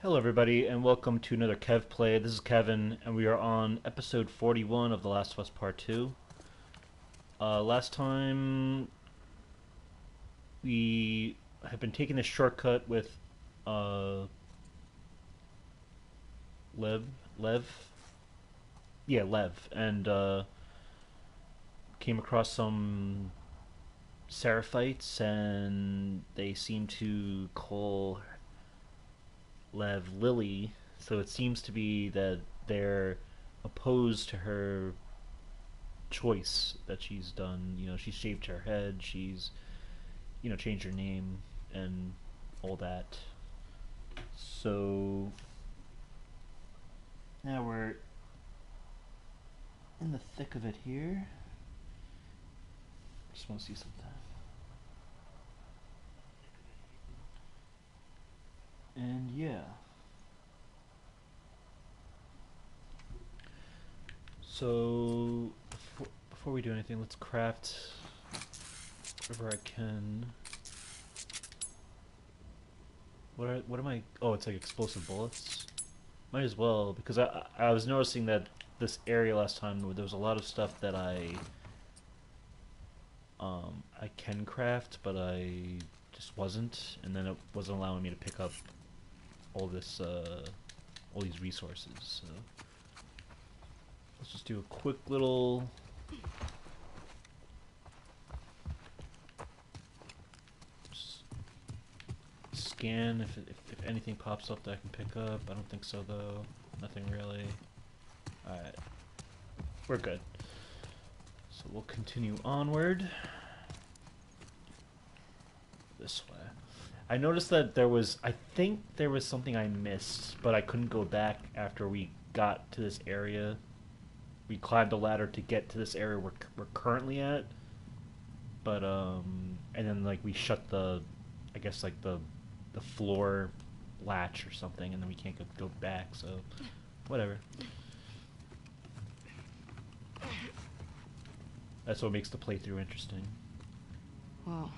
Hello, everybody, and welcome to another Kev Play. This is Kevin, and we are on episode 41 of The Last of Us Part 2. Last time, we have been taking this shortcut with uh, Lev, Lev, yeah, Lev, and came across some Seraphites, and they seem to call Lev Lily, so it seems to be that they're opposed to her choice that she's done. You know, she's shaved her head, she's, changed her name and all that. So now we're in the thick of it here. Just want to see something. And yeah. So before we do anything, let's craft whatever I can. What am I? Oh, it's like explosive bullets. Might as well, because I was noticing that this area last time there was a lot of stuff that I can craft, but I just wasn't, and then it wasn't allowing me to pick up all all these resources. So let's just do a quick little scan if anything pops up that I can pick up. I don't think so though. Nothing really. Alright. We're good. So we'll continue onward. This way. I noticed that I think there was something I missed, but I couldn't go back after we got to this area. We climbed the ladder to get to this area we're currently at. But, and then, like, we shut I guess, like, the floor latch or something, and then we can't go back, so whatever. That's what makes the playthrough interesting. Whoa.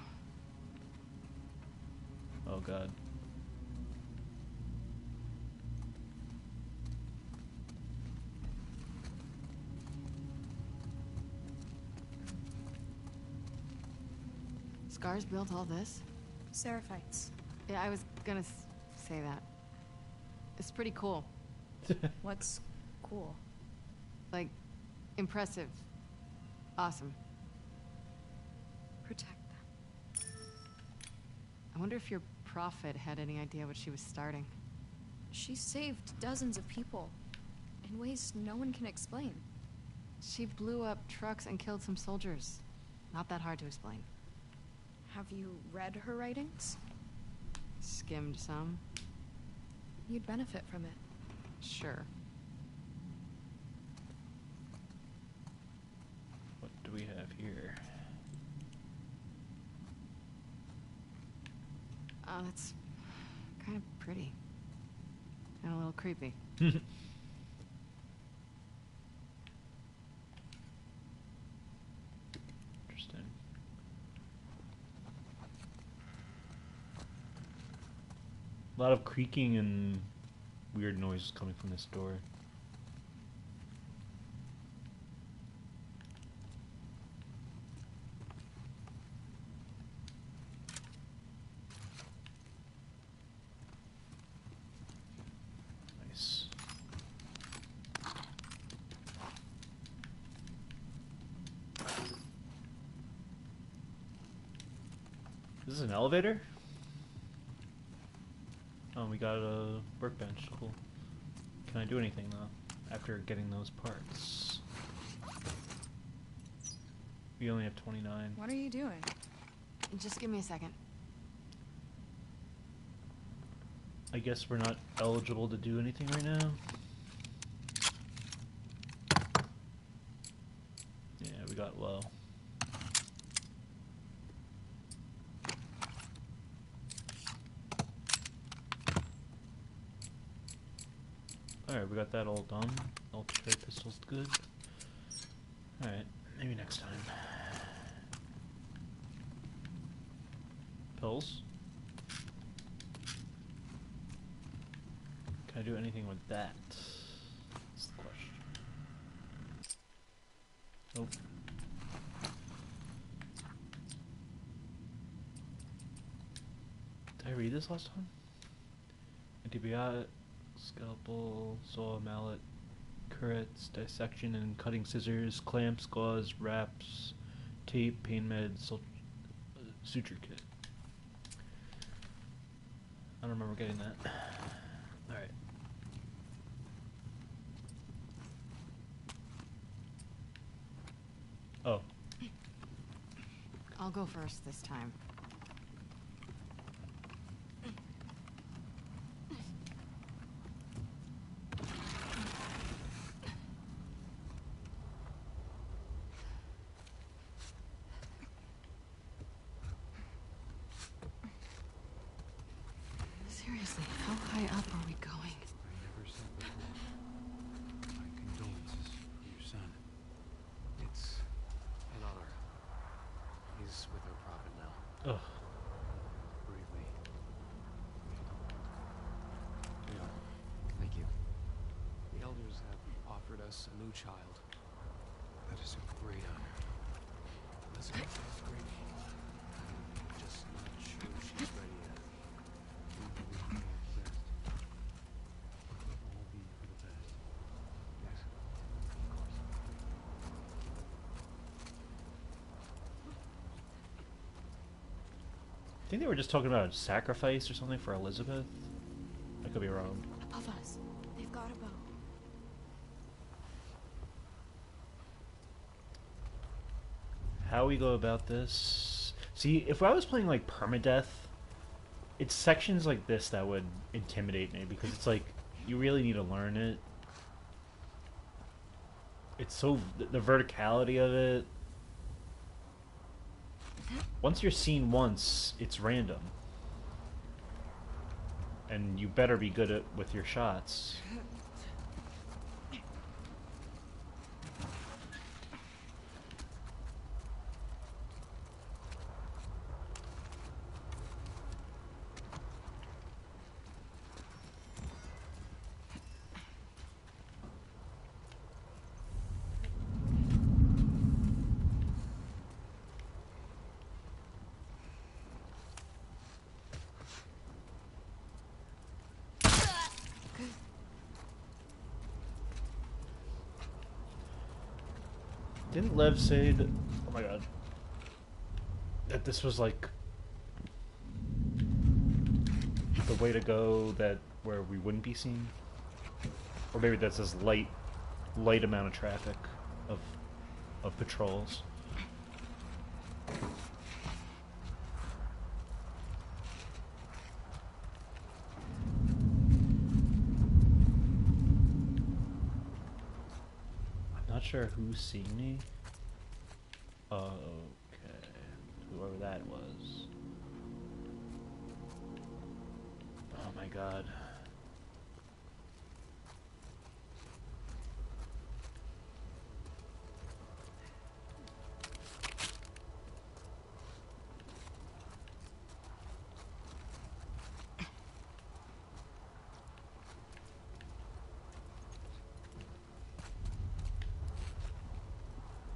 Oh god. Scars built all this? Seraphites. Yeah, I was gonna say that. It's pretty cool. What's cool? Like, impressive. Awesome. Protect them. I wonder if your prophet had any idea what she was starting. She saved dozens of people in ways no one can explain. She blew up trucks and killed some soldiers. Not that hard to explain. Have you read her writings? Skimmed some? You'd benefit from it. Sure. What do we have here? Oh, that's kind of pretty. And a little creepy. Interesting. A lot of creaking and weird noises coming from this door. Nice. This is an elevator? Oh, we got a workbench. Cool. Can I do anything though after getting those parts? We only have 29. What are you doing? Just give me a second. I guess we're not eligible to do anything right now. Yeah, we got low. Alright, we got that all done. Ultra pistol's good. Alright, maybe next time. Pills. Can I do anything with that? That's the question. Nope. Did I read this last time? Antibiotic, scalpel, saw, mallet, curets, dissection and cutting scissors, clamps, gauze, wraps, tape, pain meds, suture kit. I don't remember getting that. Alright. Oh. I'll go first this time. Seriously, how high up are we going? I never said before. My condolences for your son. It's an honor. He's with our prophet now. Ugh. Bravely. Yeah. Thank you. The elders have offered us a new child. That is a great honor. Elizabeth is grateful. I'm just not sure she's ready yet. We believe we have the best. It will all be for the best. Yes, of course. I think they were just talking about a sacrifice or something for Elizabeth. I could be wrong. Above us. They've got a boat. How we go about this? See, if I was playing like permadeath, it's sections like this that would intimidate me because it's like you really need to learn it. It's so the verticality of it. Once you're seen once, it's random, and you better be good at with your shots. Didn't Lev say that? Oh my god. That this was like the way to go, that where we wouldn't be seen? Or maybe that's this light amount of traffic of patrols. Not sure who's seeing me. Okay. Whoever that was. Oh my god.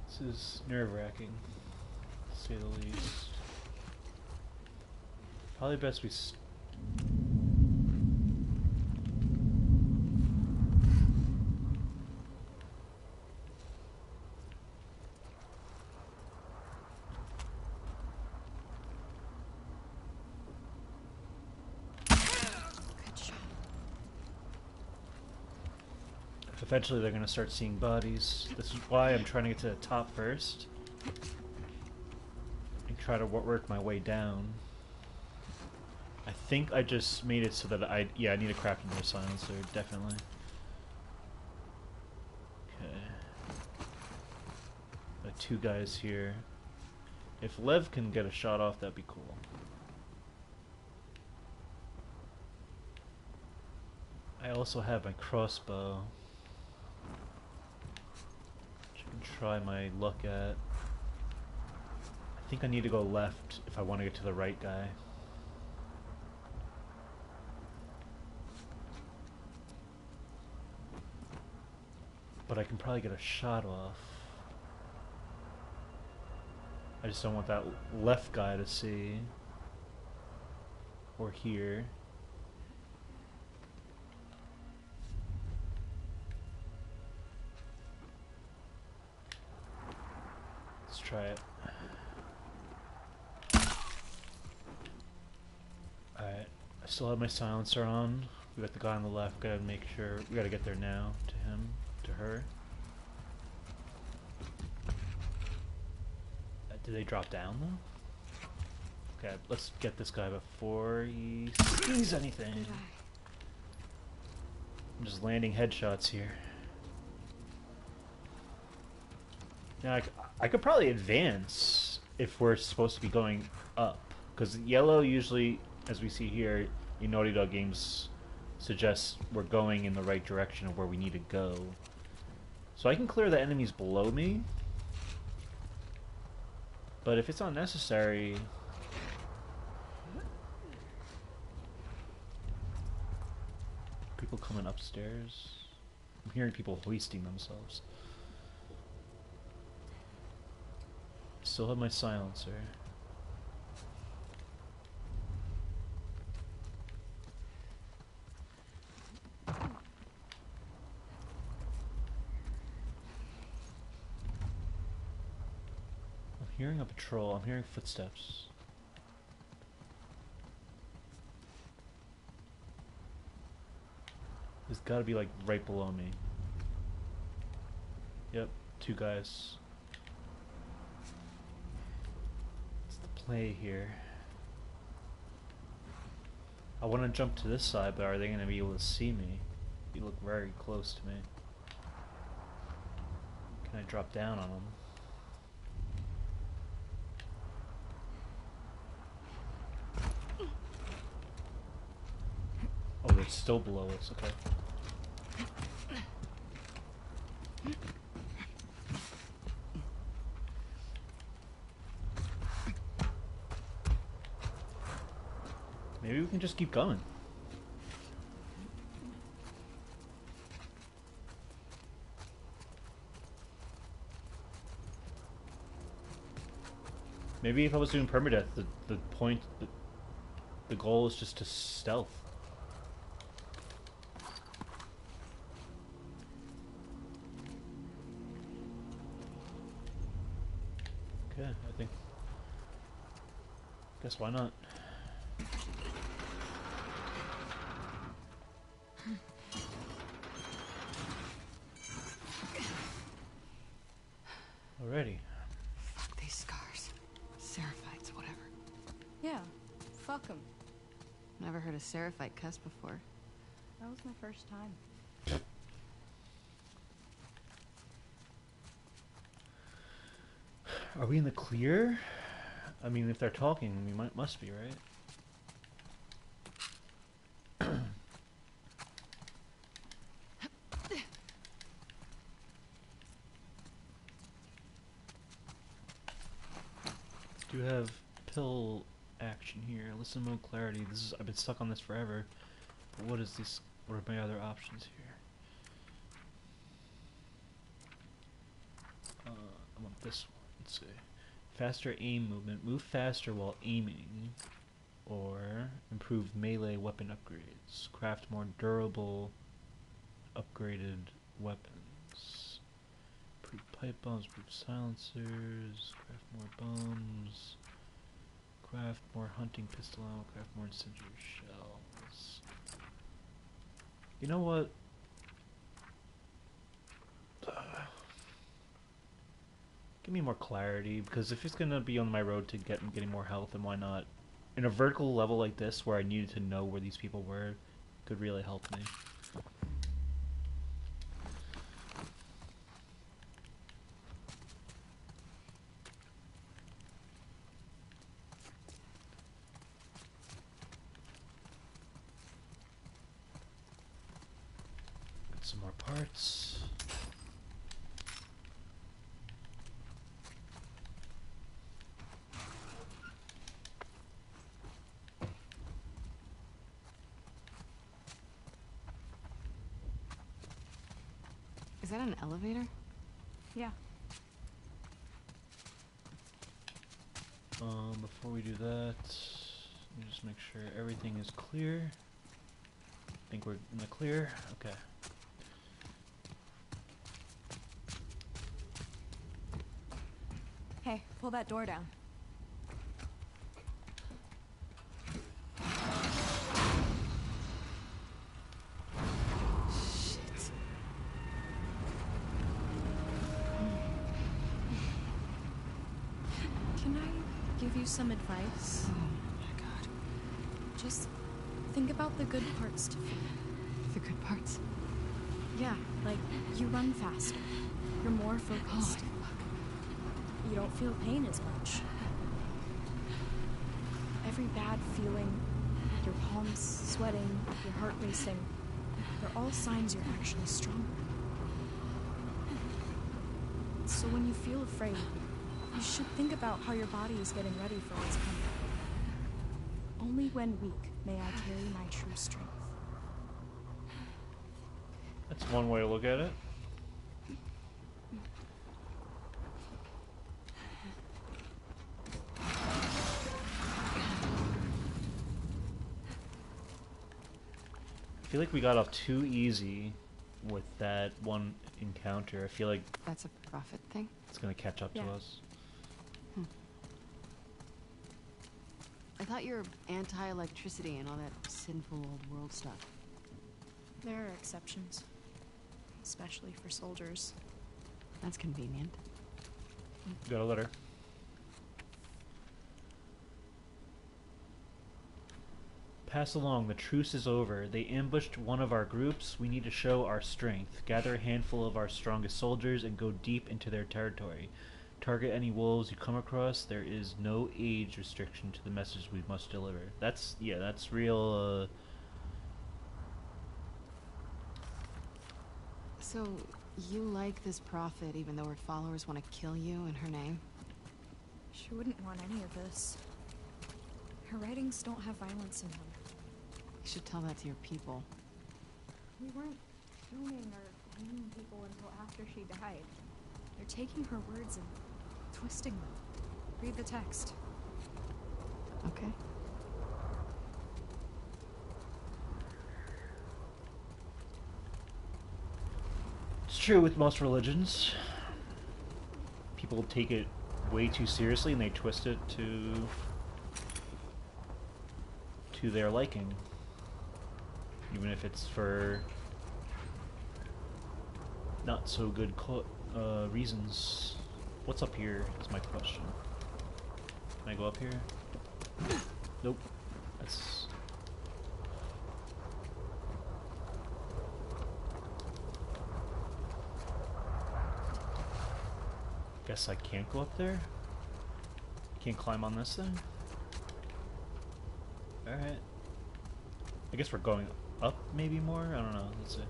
This is nerve-wracking, to say the least. Probably best we Good shot. eventually they're gonna start seeing bodies. This is why I'm trying to get to the top first. And try to work my way down. I think I just made it so that I need to craft another silencer, definitely. Okay. Got two guys here. If Lev can get a shot off, that'd be cool. I also have my crossbow, which I can try my luck at. I think I need to go left if I want to get to the right guy. But I can probably get a shot off. I just don't want that left guy to see. Or hear. Let's try it. Alright. I still have my silencer on. We got the guy on the left. Gotta make sure. We gotta get there now. To him. To her. Did they drop down though? Okay, let's get this guy before he sees anything. I'm just landing headshots here. Now I could probably advance if we're supposed to be going up, because yellow usually, as we see here, in Naughty Dog games, suggests we're going in the right direction of where we need to go. So I can clear the enemies below me. But if it's unnecessary... People coming upstairs. I'm hearing people hoisting themselves. Still have my silencer. I'm hearing a patrol. I'm hearing footsteps. There's gotta be like right below me. Yep, two guys. What's the play here? I want to jump to this side, but are they gonna be able to see me? You look very close to me. Can I drop down on them? Oh, they're still below us, okay. Maybe we can just keep going. Maybe if I was doing permadeath, the point, the goal is just to stealth. Okay, I think. Guess why not? Alrighty. Fuck these scars. Seraphites, whatever. Yeah, fuck them. Never heard a Seraphite cuss before. That was my first time. Are we in the clear? I mean, if they're talking, we must be, right? Do have pill action here. Listen mode clarity. I've been stuck on this forever. But what is this? What are my other options here? I want this one. Let's see. Faster aim movement. Move faster while aiming. Or improve melee weapon upgrades. Craft more durable upgraded weapons. Improve pipe bombs. Improve silencers. Craft more bombs. Craft more hunting pistol ammo. Craft more incendiary shells. You know what? Give me more clarity, because if it's gonna be on my road to getting more health, then why not? In a vertical level like this, where I needed to know where these people were, could really help me. Get some more parts. Is that an elevator? Yeah. Before we do that, let me just make sure everything is clear. I think we're in the clear. Okay. Hey, pull that door down. Can I give you some advice? Oh my god. Just think about the good parts to feel. The good parts. Yeah, like you run faster. You're more focused. Holy fuck. You don't feel pain as much. Every bad feeling, your palms sweating, your heart racing, they're all signs you're actually stronger. So when you feel afraid, you should think about how your body is getting ready for what's coming. Only when weak may I carry my true strength. That's one way to look at it. I feel like we got off too easy with that one encounter. I feel like That's a profit thing? it's gonna catch up Yeah. to us. I thought you were anti-electricity and all that sinful old world stuff. There are exceptions, especially for soldiers. That's convenient. Got a letter. Pass along, the truce is over. They ambushed one of our groups. We need to show our strength. Gather a handful of our strongest soldiers and go deep into their territory. Target any wolves you come across. There is no age restriction to the message we must deliver. That's, yeah, that's real, So, you like this prophet even though her followers want to kill you in her name? She wouldn't want any of this. Her writings don't have violence in them. You should tell that to your people. We weren't filming or hanging people until after she died. They're taking her words and twisting them. Read the text. Okay. It's true with most religions. People take it way too seriously and they twist it to their liking. Even if it's for not so good reasons. What's up here is my question. Can I go up here? Nope. That's... Guess I can't go up there? Can't climb on this thing? Alright. I guess we're going up maybe more? I don't know. Let's see.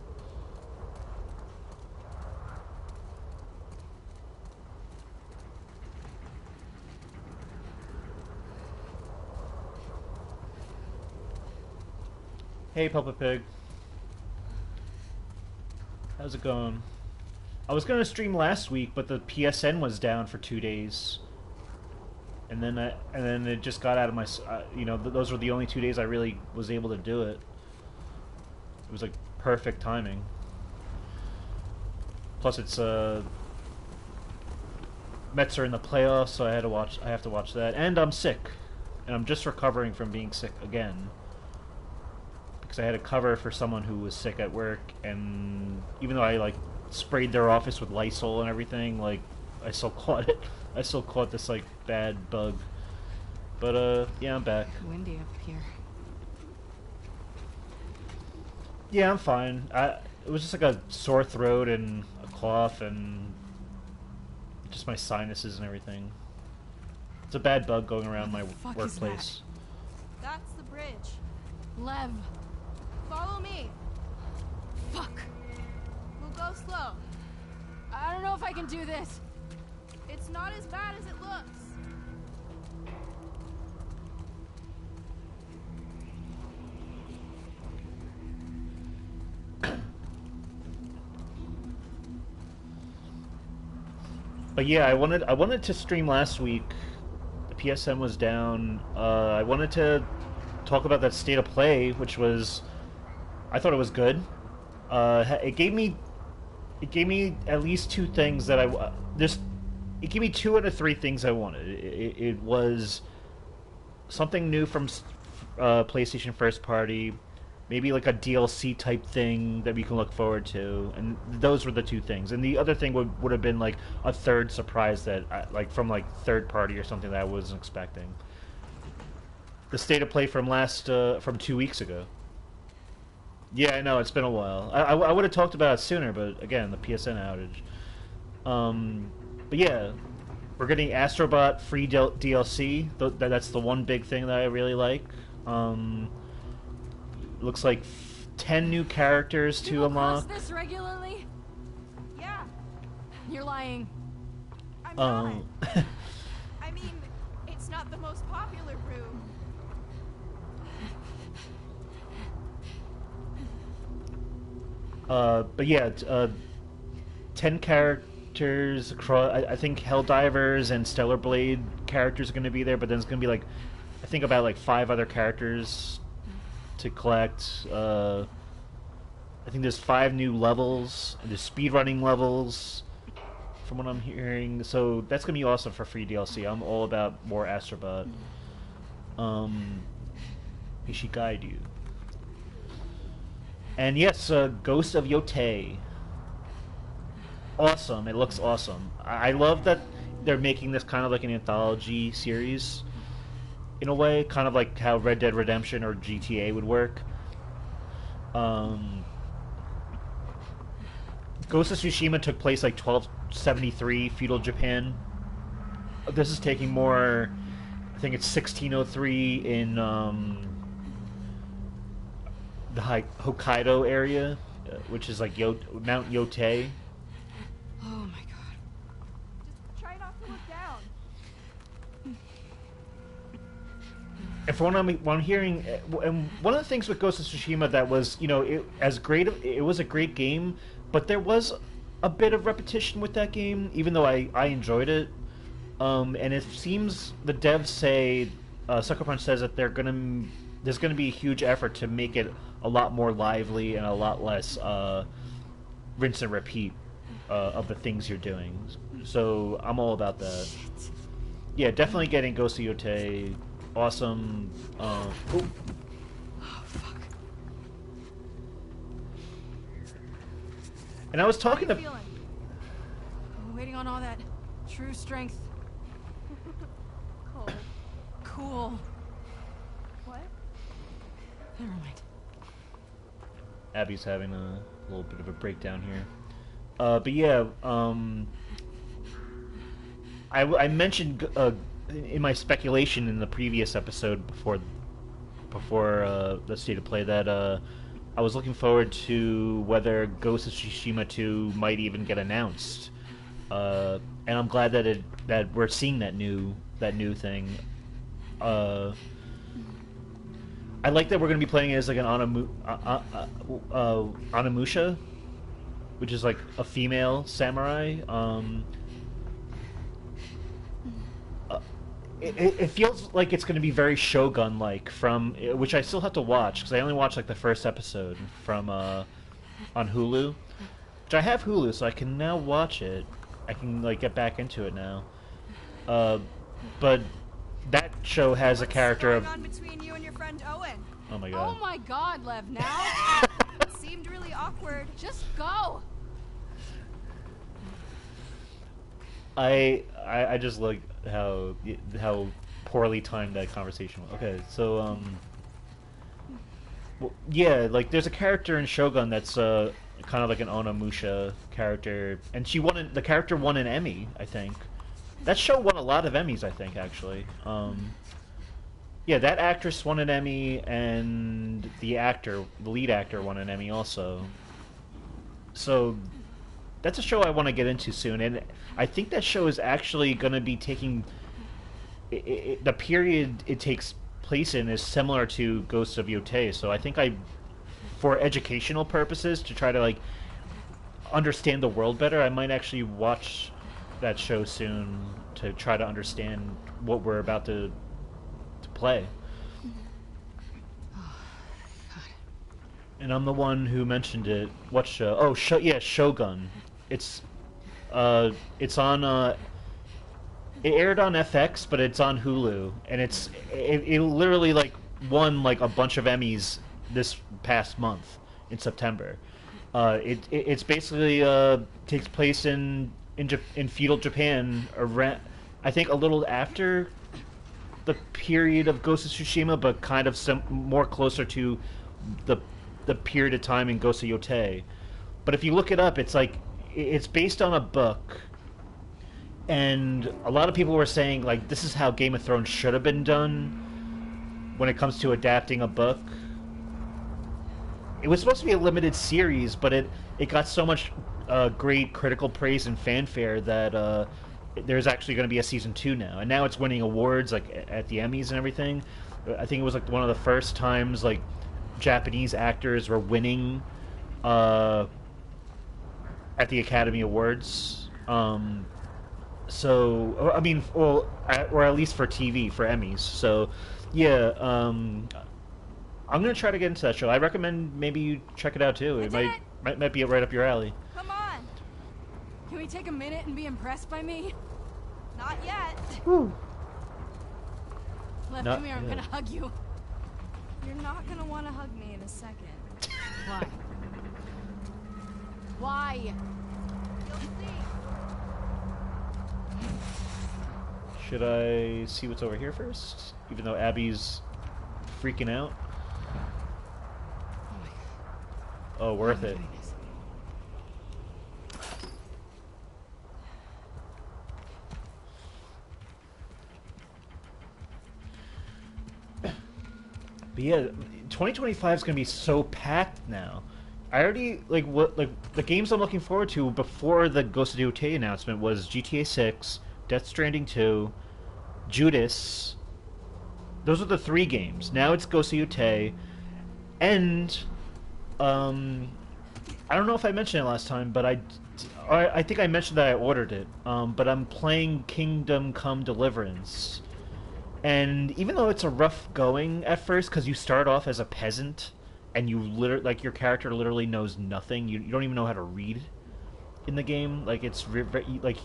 Hey, Puppet Pig. How's it going? I was gonna stream last week, but the PSN was down for 2 days, and then it just got out of my. You know, those were the only 2 days I really was able to do it. It was like perfect timing. Plus, it's Mets are in the playoffs, so I have to watch that, and I'm sick, and I'm just recovering from being sick again. Because I had to cover for someone who was sick at work, and even though I like sprayed their office with Lysol and everything, like I still caught it. I still caught this like bad bug. But yeah, I'm back. Windy up here. Yeah, I'm fine. It was just like a sore throat and a cough and just my sinuses and everything. It's a bad bug going around my What the fuck is workplace. That's the bridge. Lev! Follow me. Fuck! We'll go slow. I don't know if I can do this. It's not as bad as it looks. But yeah, I wanted to stream last week. The PSN was down. I wanted to talk about that state of play, which was, I thought it was good. It gave me at least two things that it gave me two out of three things I wanted. It was something new from PlayStation first party, maybe like a DLC type thing that we can look forward to, and those were the two things. And the other thing would have been like a third surprise that like from like third party or something that I wasn't expecting. The state of play from 2 weeks ago. Yeah, I know it's been a while. I would have talked about it sooner, but again, the PSN outage. But yeah, we're getting Astrobot free DLC. That's the one big thing that I really like. Looks like 10 new characters to You unlock. cross this regularly? Yeah, You're lying. I'm not. Um, I mean, it's not the most popular route. but yeah, 10 characters across. I think Helldivers and Stellar Blade characters are going to be there, but then it's going to be like, I think about like 5 other characters to collect. I think there's 5 new levels. There's speedrunning levels, from what I'm hearing. So that's going to be awesome for free DLC. I'm all about more Astrobot. He should guide you. And yes, Ghost of Yotei. Awesome. It looks awesome. I love that they're making this kind of like an anthology series, in a way, kind of like how Red Dead Redemption or GTA would work. Ghost of Tsushima took place like 1273 feudal Japan. This is taking more, I think it's 1603 in the Hokkaido area, which is like Mount Yotei. Oh my god. Just try not to look down. And from what I'm hearing, and one of the things with Ghost of Tsushima that was, it was a great game, but there was a bit of repetition with that game, even though I enjoyed it. And it seems the devs say, Sucker Punch says that there's gonna be a huge effort to make it a lot more lively and a lot less rinse and repeat of the things you're doing. So I'm all about that. Yeah, definitely getting Ghost of Yotei. Awesome. Oh fuck. And I was How talking you to. feeling? I'm waiting on all that true strength. Cold. Cool. What? Never mind. Abby's having a little bit of a breakdown here. But yeah, I mentioned in my speculation in the previous episode before the state of play that I was looking forward to whether Ghost of Tsushima 2 might even get announced, and I'm glad that we're seeing that new thing. I like that we're going to be playing it as like an Onimusha, which is like a female samurai. It feels like it's going to be very Shogun-like, which I still have to watch because I only watched like the first episode from on Hulu, which I have Hulu, so I can now watch it. I can like get back into it now. But that show has a character of. What's going on between you and your friend Owen? Oh my Oh god. my god, Lev, now? It seemed really awkward. Just go! I just like how poorly timed that conversation was. Okay, so well, yeah, like there's a character in Shogun that's kind of like an Onimusha character, and the character won an Emmy, I think. That show won a lot of Emmys, I think, actually. Yeah, that actress won an Emmy, and the lead actor, won an Emmy also. So that's a show I want to get into soon, and I think that show is actually going to be taking... the period it takes place in is similar to Ghost of Yotei, so I think for educational purposes, to try to like understand the world better, I might actually watch that show soon to try to understand what we're about to play. And I'm the one who mentioned it. What show? Oh, yeah, Shogun. It's on. It aired on FX, but it's on Hulu, and it literally like won like a bunch of Emmys this past month in September. It's basically takes place in feudal Japan, around, I think a little after the period of Ghost of Tsushima, but kind of more closer to the period of time in Ghost of Yotei. But if you look it up, it's like it's based on a book, and a lot of people were saying like this is how Game of Thrones should have been done when it comes to adapting a book. It was supposed to be a limited series, but it got so much great critical praise and fanfare that there's actually going to be a season 2 now, and now it's winning awards like at the Emmys and everything. I think it was like one of the first times like Japanese actors were winning at the Academy Awards. So I mean, well, or at least for TV, for Emmys. So yeah, I'm gonna try to get into that show. I recommend maybe you check it out too. It might be right up your alley. Come on! Can we take a minute and be impressed by me? Not yet. Lev, Not come here, I'm yet. gonna hug you. You're not gonna want to hug me in a second. Why? Why? You'll see. Should I see what's over here first? Even though Abby's freaking out. Oh, worth it. But yeah, 2025 is gonna be so packed now. I already like the games I'm looking forward to before the Ghost of Tsushima announcement was GTA 6, Death Stranding 2, Judas. Those are the 3 games. Now it's Ghost of Tsushima, and I don't know if I mentioned it last time, but I think I mentioned that I ordered it. But I'm playing Kingdom Come Deliverance. And even though it's a rough going at first, because you start off as a peasant, and you literally, like, your character literally knows nothing. You don't even know how to read in the game. Like, it's like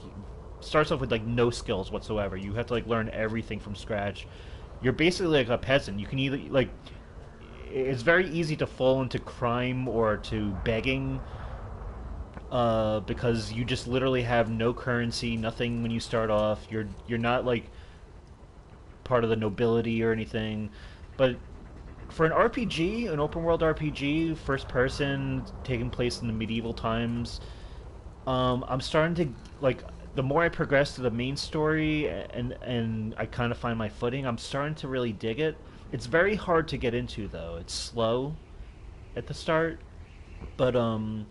starts off with like no skills whatsoever. You have to like learn everything from scratch. You're basically like a peasant. You can either like, it's very easy to fall into crime or to begging, because you just literally have no currency, nothing when you start off. You're not like part of the nobility or anything. But for an RPG, an open world RPG, first person, taking place in the medieval times, I'm starting to like, the more I progress to the main story and I kind of find my footing, I'm starting to really dig it. It's very hard to get into though. It's slow at the start, but I'm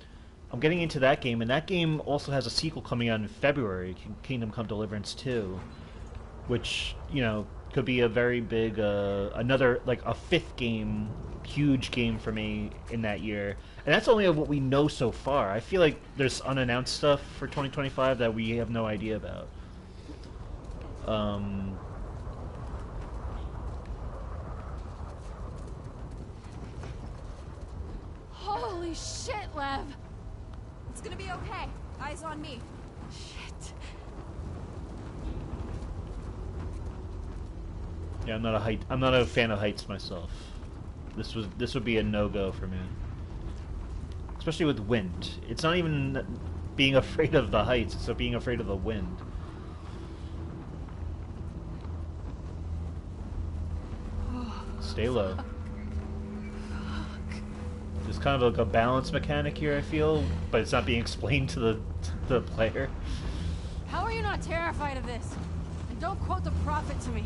getting into that game, and that game also has a sequel coming out in February, Kingdom Come Deliverance 2, which, you know, could be a very big, another, like, a 5th game, huge game for me in that year. And that's only of what we know so far. I feel like there's unannounced stuff for 2025 that we have no idea about. Holy shit, Lev! It's gonna be okay. Eyes on me. Shit. Yeah, I'm not a fan of heights myself. This would be a no-go for me. Especially with wind. It's not even being afraid of the heights, it's being afraid of the wind. Stay low. There's kind of like a balance mechanic here, I feel, but it's not being explained to the player. How are you not terrified of this? And don't quote the prophet to me.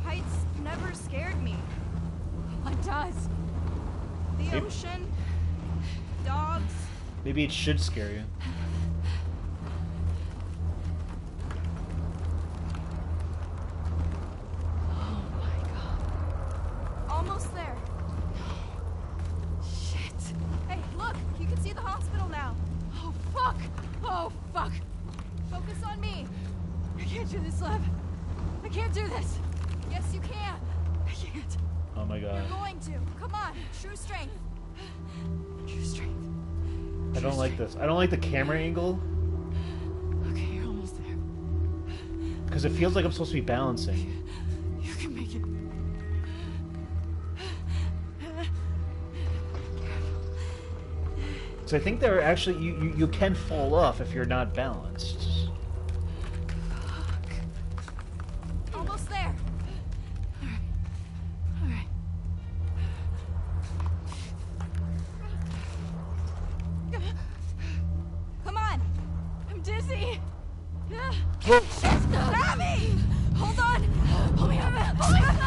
Heights never scared me. What does? The Maybe- ocean, dogs. Maybe it should scare you. Oh my god. Almost there. Shit. Hey, look! You can see the hospital now. Oh fuck! Oh fuck! Focus Focus on me. I can't do this, Lev. I can't do this. Yes, you can. I can't. Oh my god. You're going to. Come on. True strength. True strength. I don't like this. I don't like the camera angle Okay, you're almost there. because it feels like I'm supposed to be balancing. You can make it. So I think there are actually you can fall off if you're not balanced. Almost there. All right. Come on. I'm dizzy. Abby! Hold on. Pull me up. Pull me up.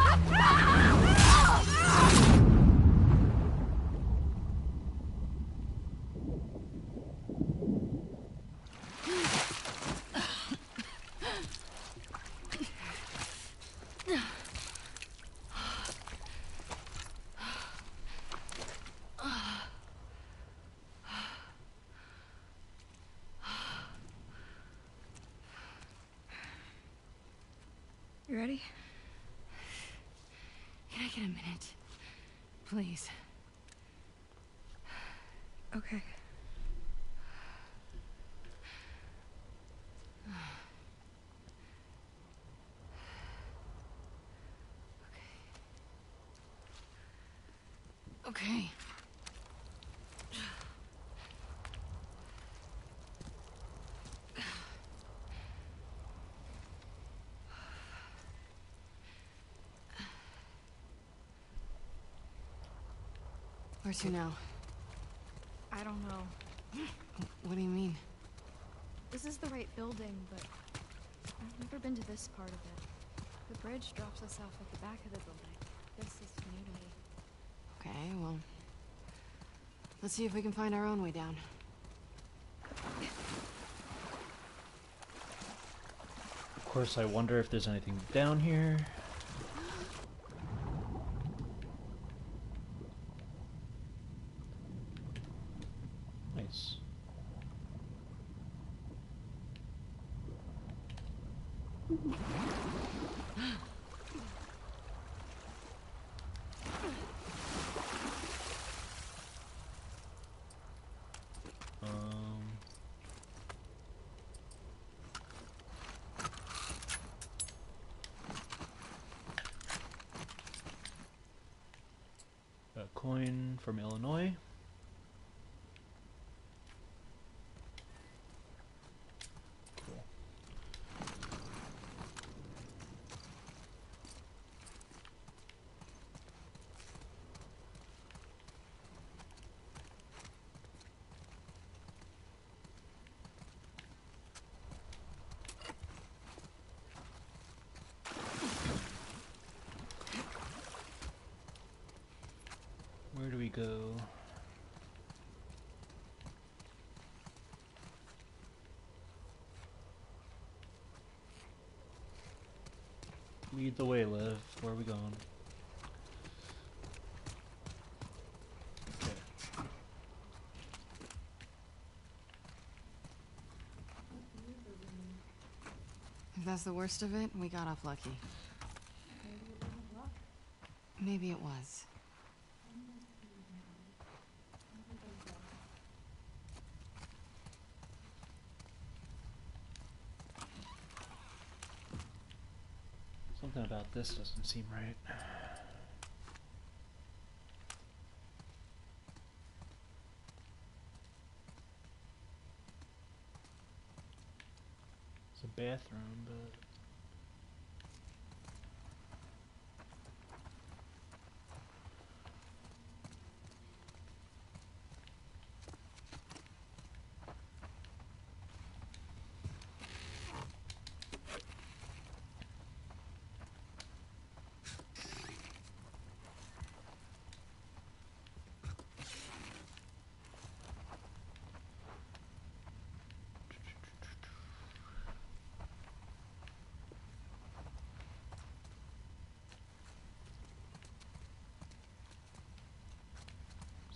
You ready? Can I get a minute? Please. Okay. Okay. Where to now? I don't know. What do you mean? This is the right building, but I've never been to this part of it. The bridge drops us off at the back of the building. This is new to me. Okay, well, let's see if we can find our own way down. Of course, I wonder if there's anything down here. Nice. A coin from Illinois. Cool. Where do we go? Lead the way, Liv. Where are we going? Okay. If that's the worst of it, we got off lucky. Maybe it was. Something about this doesn't seem right. It's a bathroom, but...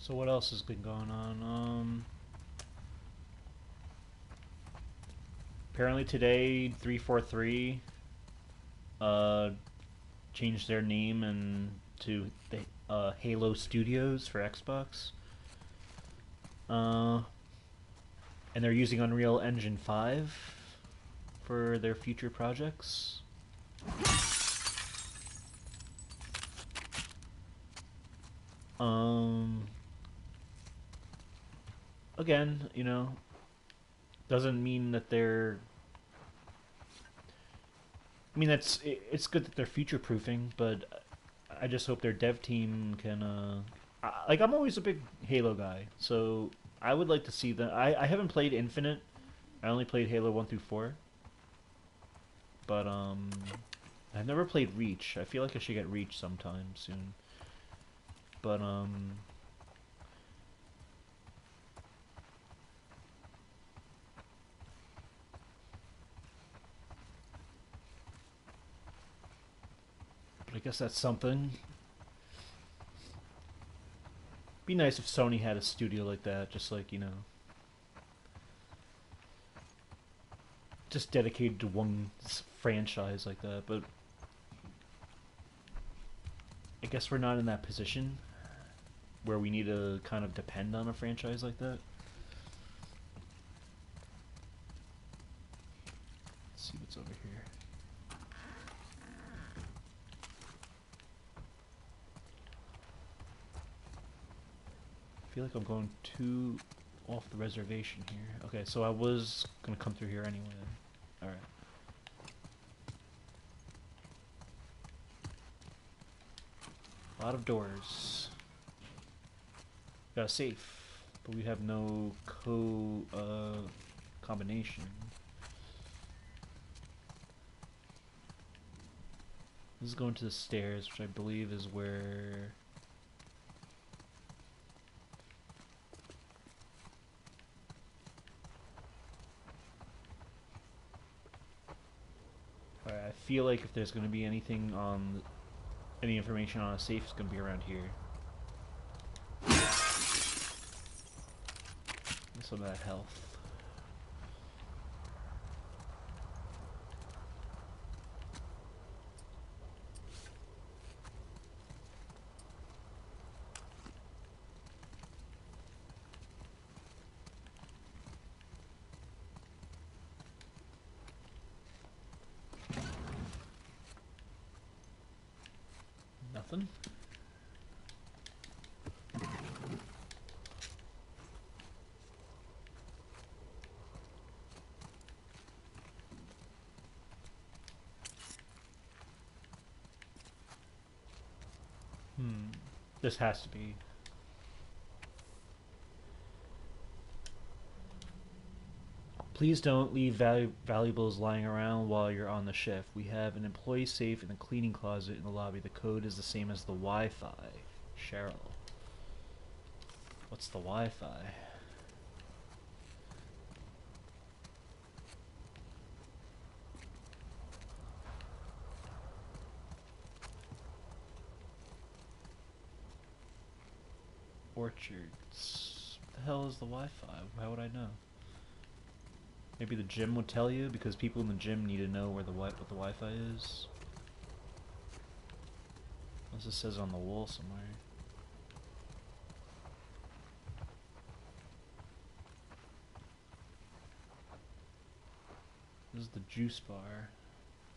So what else has been going on? Apparently today, 343 changed their name and to the Halo Studios for Xbox. And they're using Unreal Engine 5 for their future projects. Again, you know, doesn't mean that they're... I mean, it's good that they're future-proofing, but I just hope their dev team can, like, I'm always a big Halo guy, so I would like to see them... I haven't played Infinite. I only played Halo 1 through 4. But, I've never played Reach. I feel like I should get Reach sometime soon. But, but I guess that's something. Be nice if Sony had a studio like that, just like, you know, just dedicated to one franchise like that, but I guess we're not in that position where we need to kind of depend on a franchise like that. Let's see what's over here. I feel like I'm going too off the reservation here. Okay, so I was gonna come through here anyway. Alright. A lot of doors. Got a safe, but we have no combination. This is going to the stairs, which I believe is where... Alright, I feel like if there's going to be anything on... any information on a safe, it's going to be around here. Some of that health. Nothing. This has to be. Please don't leave valuables lying around while you're on the shift. We have an employee safe in the cleaning closet in the lobby. The code is the same as the Wi-Fi. Cheryl. What's the Wi-Fi? Orchards. What the hell is the Wi-Fi? How would I know? Maybe the gym would tell you, because people in the gym need to know where what the Wi-Fi is. Unless it says on the wall somewhere. This is the juice bar.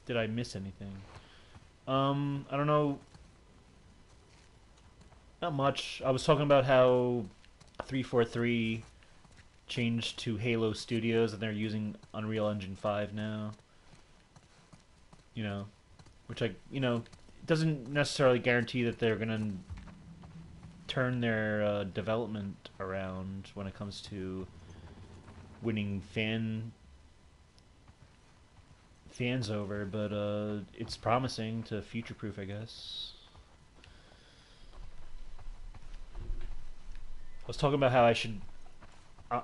Did I miss anything? I don't know. Not much. I was talking about how 343 changed to Halo Studios and they're using Unreal Engine 5 now. You know, which doesn't necessarily guarantee that they're gonna turn their development around when it comes to winning fans over, but it's promising to future-proof, I guess. I was talking about how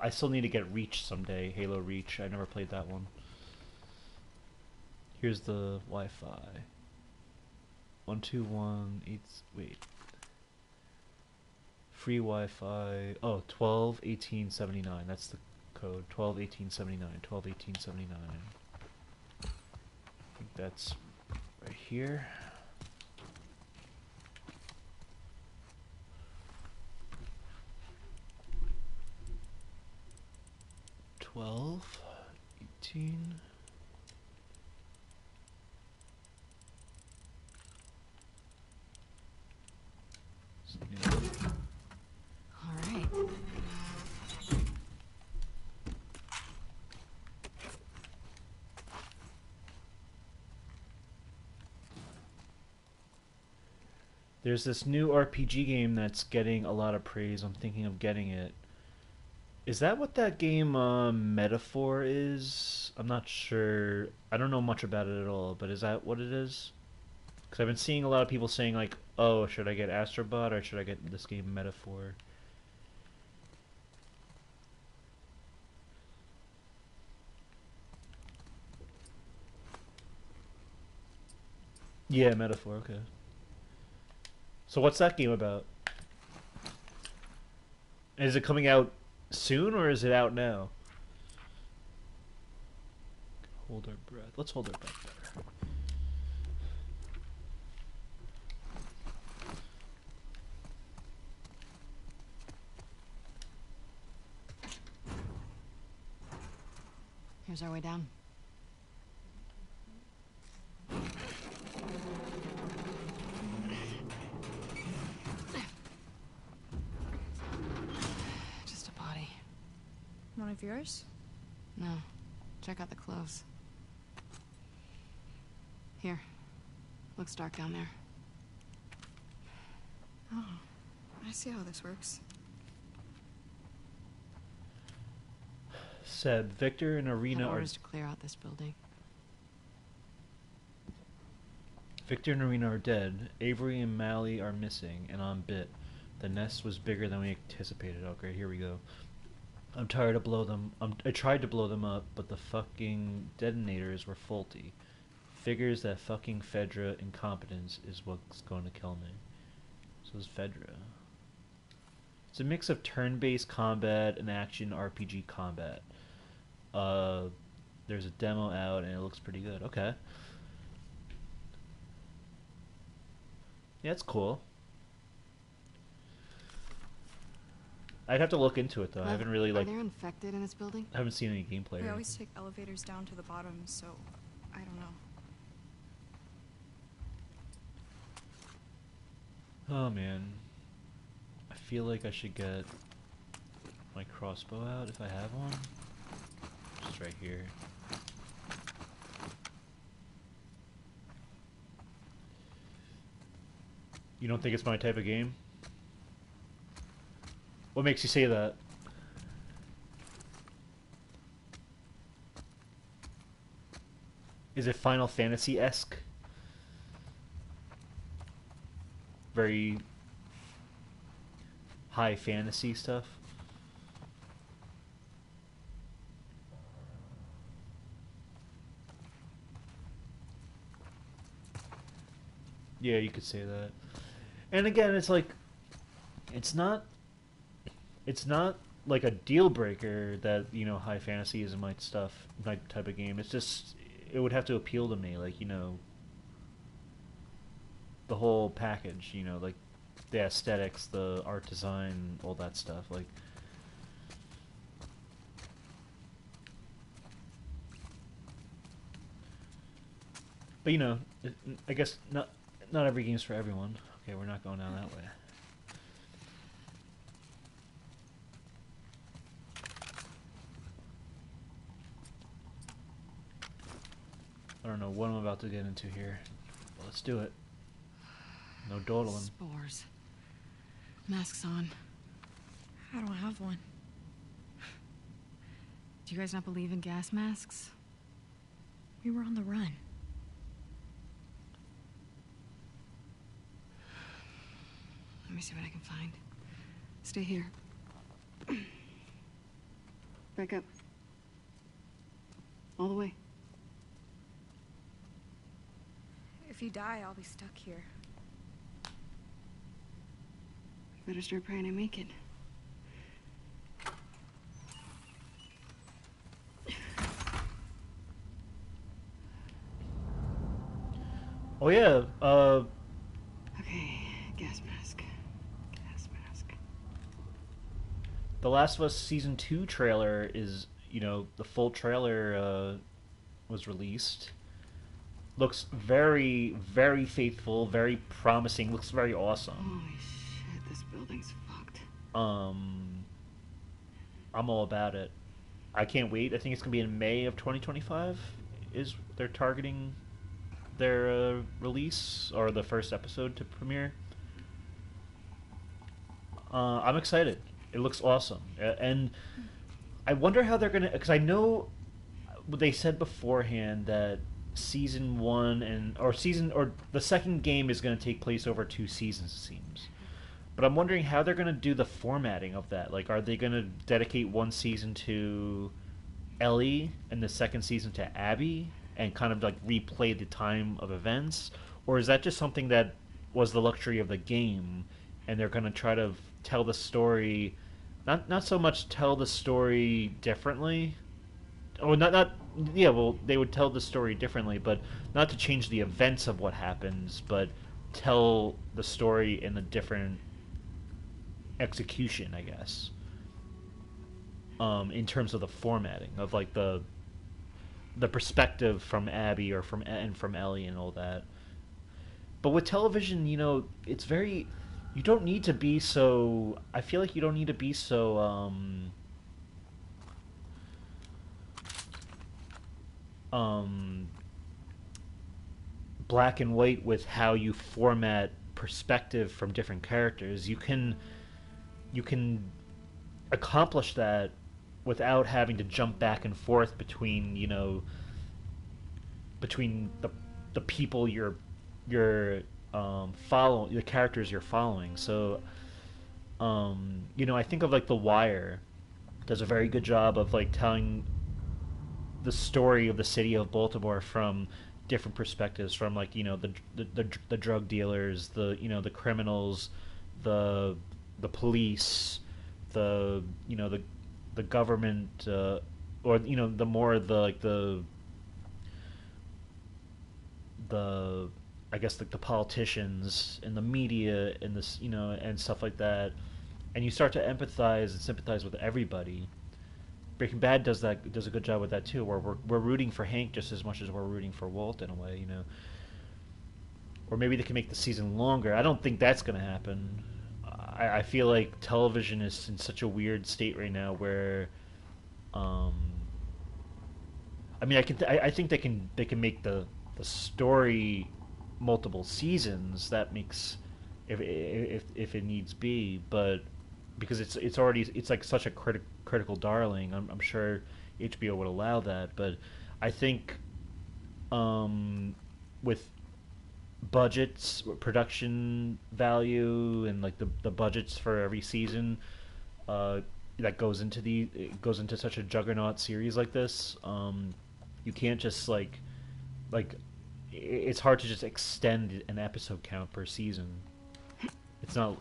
I still need to get Reach someday, Halo Reach. I never played that one. Here's the Wi-Fi. 121 wait. Free Wi-Fi. Oh, 12 18 79. That's the code 12-1879. 12-1879. I think that's right here. Twelve, 18. All right. There's this new RPG game that's getting a lot of praise. I'm thinking of getting it. Is that what that game Metaphor is? I'm not sure. I don't know much about it at all, but is that what it is? Because I've been seeing a lot of people saying like, oh, should I get Astrobot or should I get this game Metaphor? Yeah, Metaphor, okay. So what's that game about? Is it coming out soon or is it out now? Hold our breath. Let's hold our breath better. Here's our way down. Just a body. One of yours? No. Check out the clothes. Here. Looks dark down there. Oh, I see how this works. Seb, Victor and Arena Have are orders to clear out this building. Victor and Arena are dead. Avery and Mally are missing, and I'm bit. The nest was bigger than we anticipated. Okay, here we go. I'm tired to blow them. I tried to blow them up, but the fucking detonators were faulty. Figures that fucking Fedra incompetence is what's going to kill me. So is Fedra. It's a mix of turn-based combat and action RPG combat. There's a demo out and it looks pretty good. Okay. Yeah, it's cool. I'd have to look into it though. I haven't really Are like there infected in this building? I haven't seen any gameplay. We or always anything. take elevators down to the bottom, so I don't know. Oh man. I feel like I should get my crossbow out if I have one. Just right here. You don't think it's my type of game? What makes you say that? Is it Final Fantasy-esque? Very high fantasy stuff? Yeah, you could say that. And again, it's like it's not like a deal breaker that, you know, high fantasy is my stuff, my type of game. It's just it would have to appeal to me, like, you know, the whole package, you know, like the aesthetics, the art design, all that stuff, like. But you know, I guess not every game's for everyone. Okay, we're not going down that way. I don't know what I'm about to get into here. But let's do it. No dawdling. Spores. Masks on. I don't have one. Do you guys not believe in gas masks? We were on the run. Let me see what I can find. Stay here. Back up. All the way. If you die, I'll be stuck here. Better start praying I make it. Oh yeah, Okay, gas mask. Gas mask. The Last of Us season 2 trailer is, the full trailer was released. Looks very, very faithful, very promising. Looks very awesome. Holy shit, this building's fucked. Um, I'm all about it. I can't wait. I think it's gonna be in May of 2025. Is they're targeting their release or the first episode to premiere. I'm excited. It looks awesome, and I wonder how they're gonna. Because I know they said beforehand that season one or the second game is gonna take place over 2 seasons. It seems, but I'm wondering how they're gonna do the formatting of that. Like, are they gonna dedicate one season to Ellie and the second season to Abby, and kind of like replay the time of events, or is that just something that was the luxury of the game, and they're gonna try to tell the story, not so much tell the story differently, or not yeah, well, they would tell the story differently, but not to change the events of what happens, but tell the story in a different execution, I guess. In terms of the formatting of like the perspective from Abby or from Ellie and all that. But with television, it's very, you don't need to be so. I feel like you don't need to be so black and white with how you format perspective from different characters. You can accomplish that without having to jump back and forth between between the people you're following, the characters you're following. So I think of like The Wire does a very good job of like telling the story of the city of Baltimore from different perspectives, from like the drug dealers, the criminals, the police, the government, or the more the like the I guess like the politicians and the media and this and stuff like that, and you start to empathize and sympathize with everybody. Breaking Bad does a good job with that too, where we're rooting for Hank just as much as we're rooting for Walt in a way, Or maybe they can make the season longer. I don't think that's going to happen. I feel like television is in such a weird state right now where, I mean, I think they can make the story multiple seasons. That makes if it needs be, but because it's already like such a critical darling, I'm sure HBO would allow that. But I think with budgets, production value, and like the budgets for every season that goes into such a juggernaut series like this, you can't just like it's hard to just extend an episode count per season. It's not,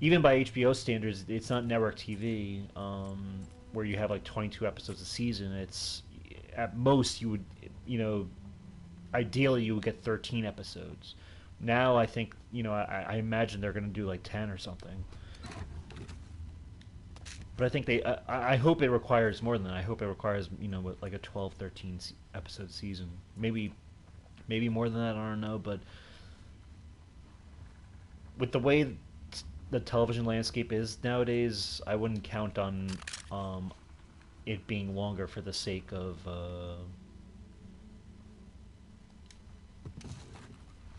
even by HBO standards, it's not network TV, where you have like 22 episodes a season. It's at most you would, ideally you would get 13 episodes. Now I think, I imagine they're going to do like 10 or something. But I think I hope it requires more than that. I hope it requires, like a 12, 13 episode season. Maybe more than that, I don't know. But with the way the television landscape is nowadays, I wouldn't count on it being longer for the sake of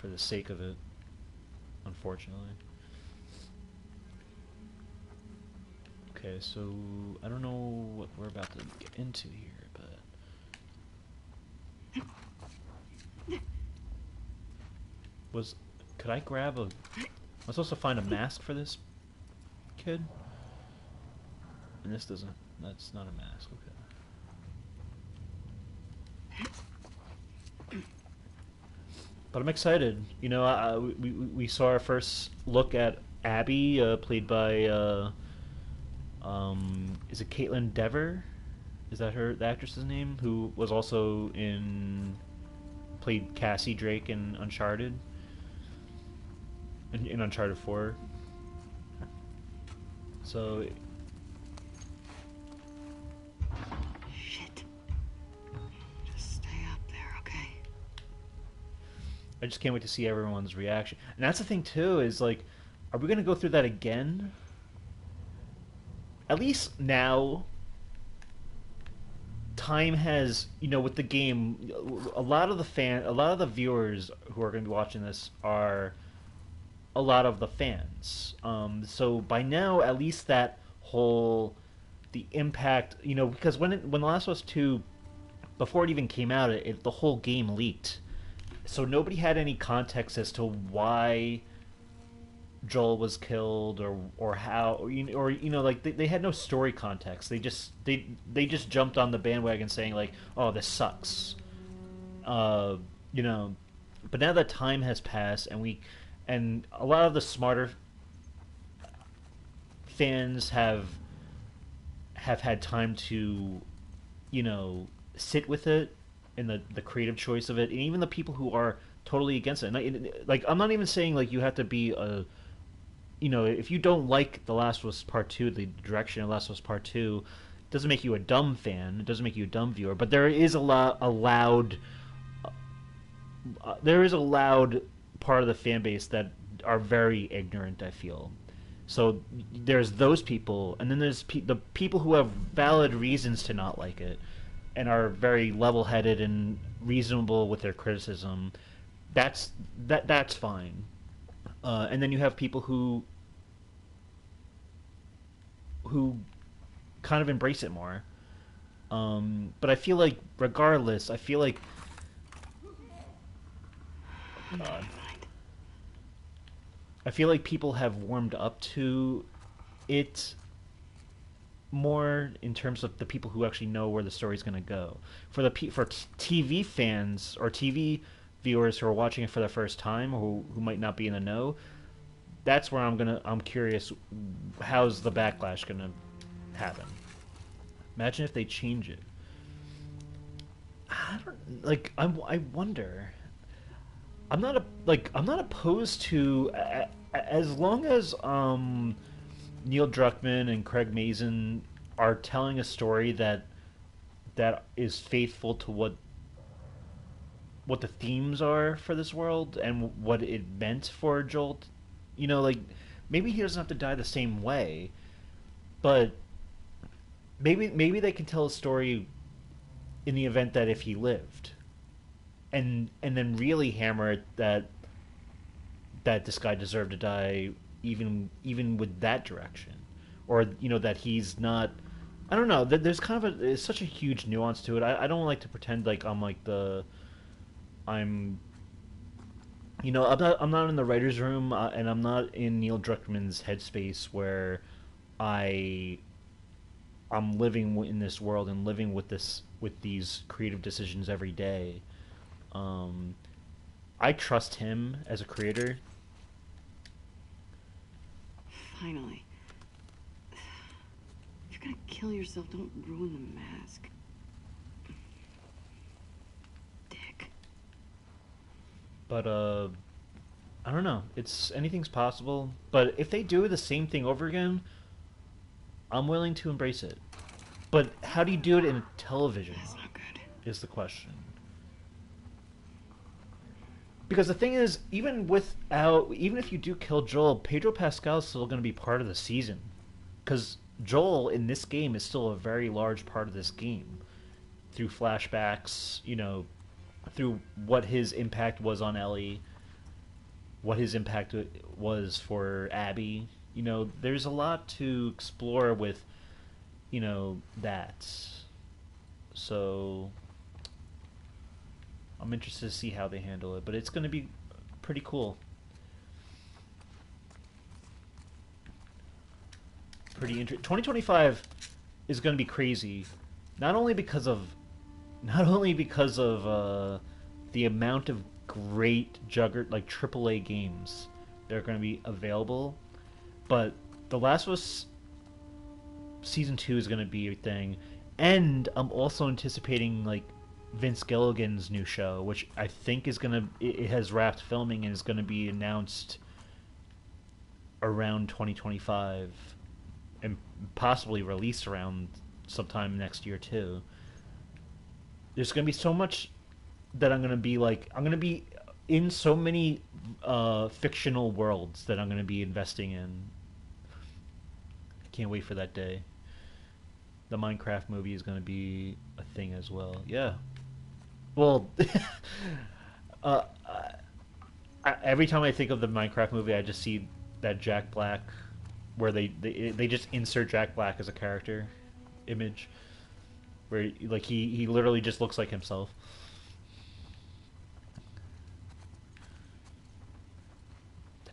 it, unfortunately. Okay, so I don't know what we're about to get into here, but could I grab am I supposed to find a mask for this kid? And this doesn't, that's not a mask, okay. But I'm excited. We saw our first look at Abby, played by is it Caitlin Dever? Is that the actress's name? Who was also played Cassie Drake in Uncharted. In Uncharted 4. So Shit. Just stay up there, okay? I just can't wait to see everyone's reaction. And that's the thing too, is like, are we gonna go through that again? At least now, time has, you know, with the game, a lot of the viewers who are gonna be watching this are a lot of the fans. So by now, at least that whole, the impact, you know, because when The Last of Us 2, before it even came out, the whole game leaked. So nobody had any context as to why Joel was killed or how, or you know, like they had no story context. They just jumped on the bandwagon saying like, oh, this sucks. You know, but now that time has passed and a lot of the smarter fans have had time to, you know, sit with it and the creative choice of it, and even the people who are totally against it. And like, I'm not even saying like you have to be a, you know, if you don't like The Last of Us Part 2, the direction of Last of Us Part 2, it doesn't make you a dumb fan. It doesn't make you a dumb viewer. But there is a loud part of the fan base that are very ignorant, I feel. So there's those people, and then there's the people who have valid reasons to not like it and are very level-headed and reasonable with their criticism. That's fine. And then you have people who kind of embrace it more. But I feel like, regardless, God. I feel like people have warmed up to it more in terms of the people who actually know where the story's going to go. For TV fans or TV viewers who are watching it for the first time, who might not be in the know, that's where I'm curious, how's the backlash going to happen? Imagine if they change it. I wonder. I'm not opposed to, as long as Neil Druckmann and Craig Mazin are telling a story that is faithful to what the themes are for this world and what it meant for Joel. You know, like, maybe he doesn't have to die the same way, but maybe they can tell a story in the event that if he lived. And then really hammer it that this guy deserved to die, even with that direction, or you know, that he's not. I don't know. There's kind of there's such a huge nuance to it. I don't like to pretend like I'm you know, I'm not in the writer's room, and I'm not in Neil Druckmann's headspace where I'm living in this world and living with these creative decisions every day. I trust him as a creator. Finally. If you're gonna kill yourself, don't ruin the mask. Dick. But I don't know. Anything's possible. But if they do the same thing over again, I'm willing to embrace it. But how do you do it in television? That's not good. Is the question. Because the thing is, even if you do kill Joel, Pedro Pascal is still going to be part of the season. Because Joel in this game is still a very large part of this game. Through flashbacks, you know, through what his impact was on Ellie, what his impact was for Abby. You know, there's a lot to explore with, you know, that. So I'm interested to see how they handle it, but it's going to be pretty cool. Pretty interesting. 2025 is going to be crazy, not only because of the amount of great like AAA games that are going to be available, but The Last of Us Season 2 is going to be a thing, and I'm also anticipating like Vince Gilligan's new show, which I think is gonna it has wrapped filming and is gonna be announced around 2025, and possibly released around sometime next year too. There's gonna be so much that I'm gonna be in so many fictional worlds that I'm gonna be investing in. I can't wait for that day. The Minecraft movie is gonna be a thing as well. Yeah. Well, uh, every time I think of the Minecraft movie, I just see that Jack Black, where they just insert Jack Black as a character image, where like he literally just looks like himself.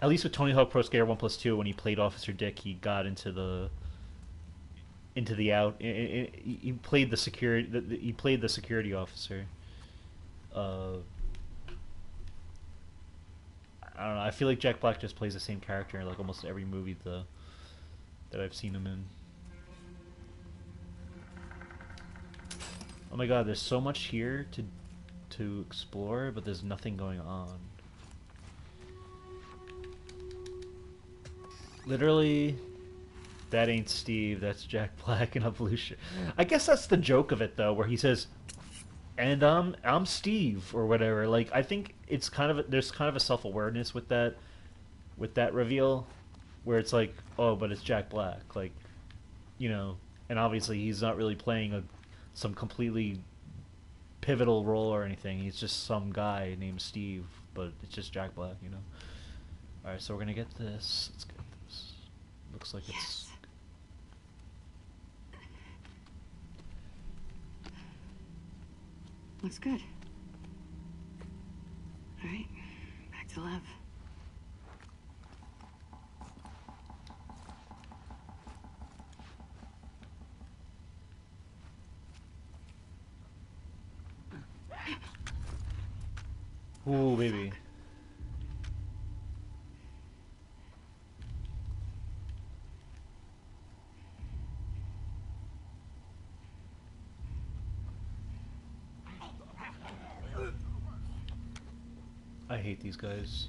At least with Tony Hawk Pro Skater 1+2, when he played Officer Dick, he got into the out. He played the security. He played the security officer. I don't know. I feel like Jack Black just plays the same character in like almost every movie that I've seen him in. Oh my god, there's so much here to explore, but there's nothing going on. Literally, that ain't Steve, that's Jack Black in a blue shirt. I guess that's the joke of it though, where he says, and I'm Steve or whatever. Like, I think it's there's kind of a self-awareness with that reveal, where it's like, oh, but it's Jack Black, like, you know, and obviously he's not really playing some completely pivotal role or anything. He's just some guy named Steve, but it's just Jack Black, you know. All right, so we're gonna get this. Let's get this. Looks like it's. Looks good. All right, back to the lab. Ooh, baby. I hate these guys.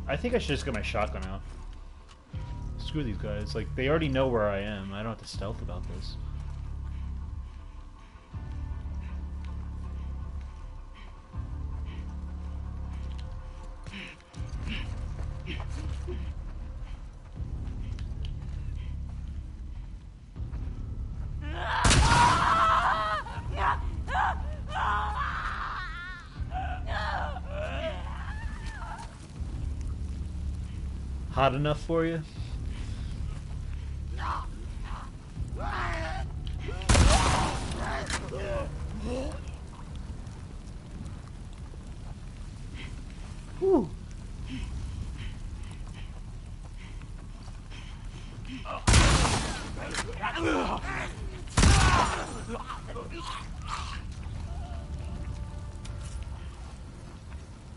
I think I should just get my shotgun out. Screw these guys. Like, they already know where I am. I don't have to stealth about this. Hot enough for you? Whew.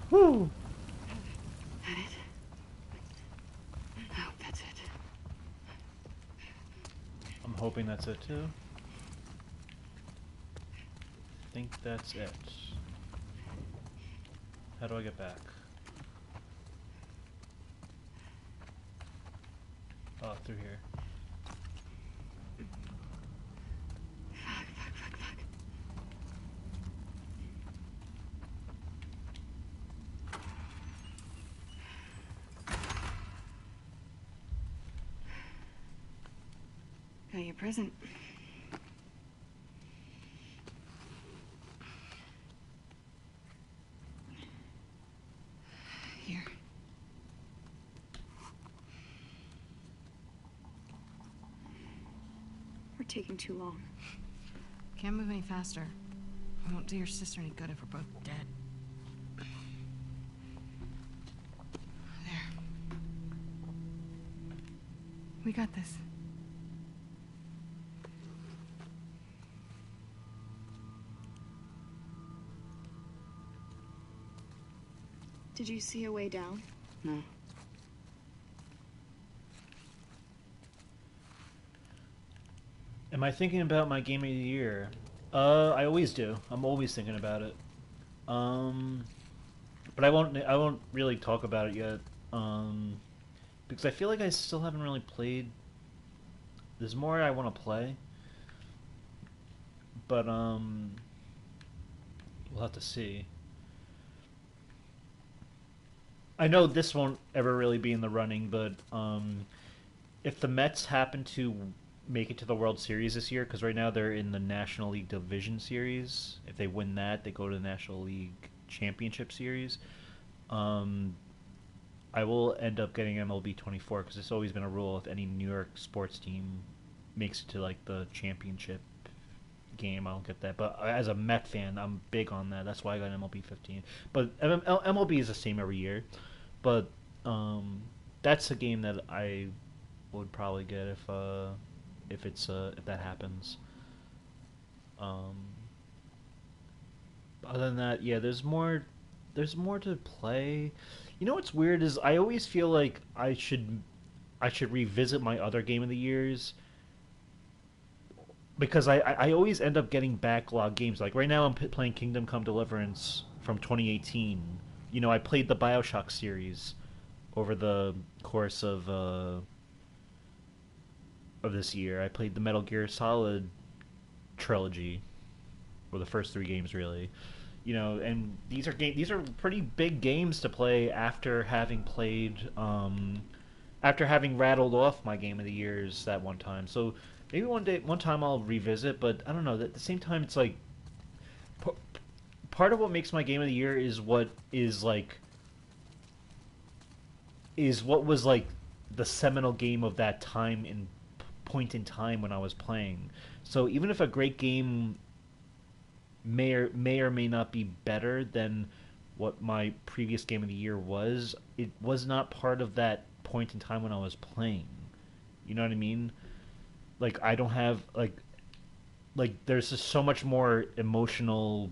Whew. That it? I hope that's it. I'm hoping that's it too. I think that's it. How do I get back? Oh, through here. Fuck. Got you a present. Here. We're taking too long. Can't move any faster. We won't do your sister any good if we're both dead. There. We got this. Did you see a way down? No. Am I thinking about my game of the year? I always do. I'm always thinking about it. But I won't really talk about it yet. Because I feel like I still haven't really played. There's more I want to play. But we'll have to see. I know this won't ever really be in the running, but if the Mets happen to make it to the World Series this year, because right now they're in the National League Division Series. If they win that, they go to the National League Championship Series. I will end up getting MLB 24 because it's always been a rule if any New York sports team makes it to like the championship game, I'll get that. But as a Met fan, I'm big on that. That's why I got MLB 15. But MLB is the same every year. But that's a game that I would probably get if that happens. Other than that, yeah, there's more to play. You know what's weird is I always feel like I should revisit my other game of the years because I always end up getting backlog games. Like right now I'm playing Kingdom Come Deliverance from 2018. You know, I played the BioShock series over the course of this year. I played the Metal Gear Solid trilogy, or the first 3 games really. You know, and these are pretty big games to play after having played after having rattled off my game of the years that one time. So maybe one time I'll revisit, but I don't know. At the same time, it's like part of what makes my game of the year is what was like the seminal game of that time in point in time when I was playing. So even if a great game may or may not be better than what my previous game of the year was, it was not part of that point in time when I was playing. You know what I mean? Like I don't have like there's just so much more emotional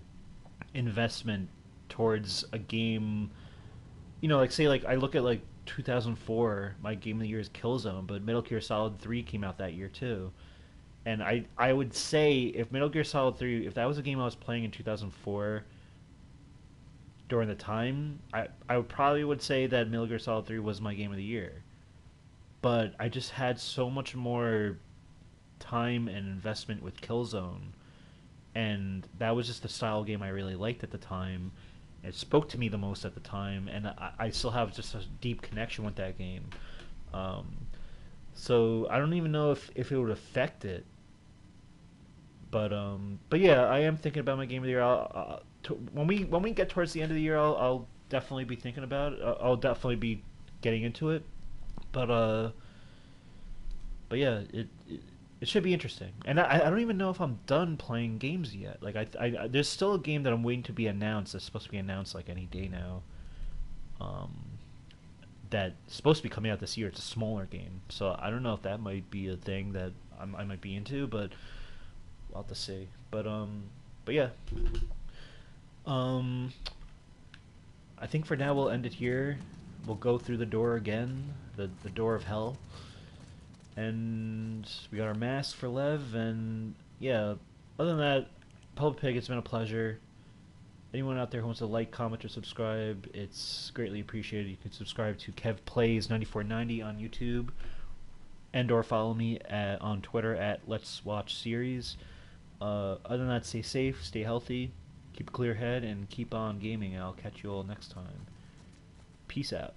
investment towards a game. You know, like say like I look at like 2004, my game of the year is Killzone, but Metal Gear Solid 3 came out that year too. And I would say if Metal Gear Solid 3, if that was a game I was playing in 2004 during the time, I would probably say that Metal Gear Solid 3 was my game of the year. But I just had so much more time and investment with Killzone, and that was just the style game I really liked at the time. It spoke to me the most at the time, and I still have just a deep connection with that game. So I don't even know if it would affect it. But yeah, I am thinking about my game of the year. When we get towards the end of the year, I'll definitely be thinking about it. I'll definitely be getting into it. But yeah, it should be interesting. And I don't even know if I'm done playing games yet. Like I there's still a game that I'm waiting to be announced. That's supposed to be announced like any day now. That's supposed to be coming out this year. It's a smaller game, so I don't know if that might be a thing that I might be into, but we'll have to see. But yeah. I think for now we'll end it here. We'll go through the door again, the door of hell. And we got our mask for Lev, and yeah, other than that, Public Pig, it's been a pleasure. Anyone out there who wants to like, comment, or subscribe, it's greatly appreciated. You can subscribe to Kev Plays 9490 on YouTube, and or follow me on Twitter at Let's Watch Series. Other than that, stay safe, stay healthy, keep a clear head, and keep on gaming. I'll catch you all next time. Peace out.